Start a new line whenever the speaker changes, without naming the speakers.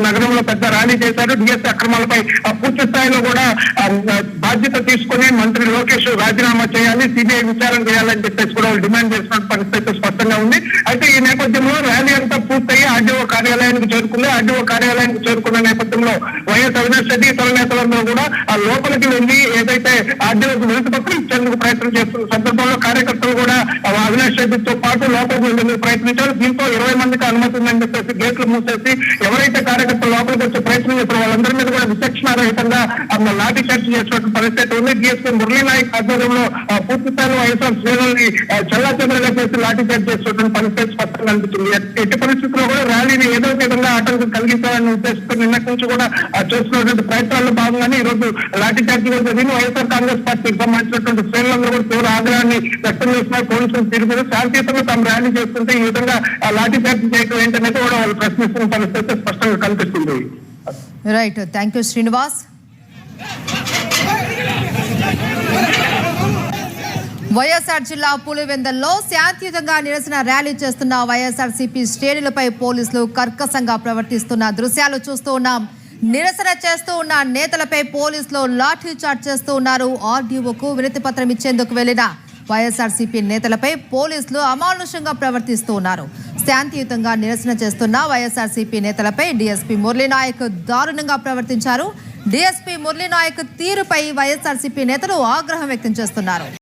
నగరంలో పెద్ద ర్యాలీ చేశారు. డిఎస్పీ అక్రమాలపై పూర్తి స్థాయిలో కూడా బాధ్యత తీసుకుని మంత్రి లోకేష్ రాజీనామా చేయాలి, సిబిఐ విచారణ చేయాలని చెప్పేసి కూడా వాళ్ళు డిమాండ్ చేసిన పరిస్థితి స్పష్టంగా ఉంది. అయితే ఈ నేపథ్యంలో ర్యాలీ అంతా పూర్తయి ఆర్డీఓ కార్యాలయానికి చేరుకుంది. ఆర్డీఓ కార్యాలయానికి చేరుకున్న నేపథ్యంలో వైఎస్ అవినాష్ రెడ్డి ఇతర నేతలందరూ కూడా ఆ లోపలికి వెళ్లి ఏదైతే ఆర్డీఓకి వినతి పత్రం ఇచ్చేందుకు ప్రయత్నం చేస్తున్న సందర్భంలో కార్యకర్తలు కూడా అవినాష్ రెడ్డితో పాటు లోపలికి వెళ్లేందుకు ప్రయత్నించారు. దీంతో 20 మందికి అనుమతి ఉందని చెప్పేసి గేట్లు మూసేసి ఎవరైతే కార్యకర్తలు లోపలికి వచ్చే ప్రయత్నం చేస్తారో వాళ్ళందరి మీద కూడా విచక్షణారహితంగా లాఠీ చార్జ్ చేసినటువంటి పరిస్థితి ఉంది. డిఎస్పీ మురళీ నాయక్ ఆధ్వర్యంలో పూర్తి స్థాయిలో వైఎస్ఆర్ శ్రేణుల్ని చెల్లాచెదరగా చేసి లాఠీ చార్జ్ చేసినటువంటి పరిస్థితి స్పష్టంగా అనిపిస్తుంది. ఎట్టి పరిస్థితుల్లో కూడా ర్యాలీని ఏదో విధంగా ఆటంకం కలిగించాలని ఉద్దేశంతో నిన్నటి నుంచి కూడా చేస్తున్నటువంటి ప్రయత్నాల్లో భాగంగానే ఈ రోజు లాఠీ చార్జ్ జరిగింది. వైఎస్ఆర్ కాంగ్రెస్ పార్టీకి సంబంధించినటువంటి శ్రేణులందరూ కూడా తీవ్ర ఆగ్రహాన్ని వ్యక్తం చేస్తున్నారు. పోలీసులు తిరిగి శాంతియుతంగా తాము ర్యాలీ చేస్తుంటే ఈ విధంగా లాఠీ చార్జ్ చేయడం ఏంటనేది కూడా వాళ్ళు ప్రశ్నిస్తున్న పరిస్థితి స్పష్టంగా కనిపిస్తుంది.
Right, thank you Srinivas. YSR జిల్లా పులివెందల్లో శాంతియుతంగా నిరసన ర్యాలీ చేస్తున్న వైఎస్ఆర్సీపీ శ్రేణులపై పోలీసులు కర్కశంగా ప్రవర్తిస్తున్న దృశ్యాలు చూస్తూ ఉన్నాం. నిరసన చేస్తూ ఉన్న నేతలపై పోలీసులు లాఠీ చార్జ్ చేస్తూ ఉన్నారు. ఆర్డీఓకు వినతి పత్రం ఇచ్చేందుకు వెళ్లిన వైఎస్ఆర్సీపీ నేతలపై పోలీసులు అమానుషంగా ప్రవర్తిస్తూ ఉన్నారు. శాంతియుతంగా నిరసన చేస్తున్న వైఎస్ఆర్సీపీ నేతలపై డీఎస్పీ మురళీ నాయక్ దారుణంగా ప్రవర్తించారు. డీఎస్పీ మురళీ నాయక్ తీరుపై వైఎస్ఆర్సీపీ నేతలు ఆగ్రహం వ్యక్తం చేస్తున్నారు.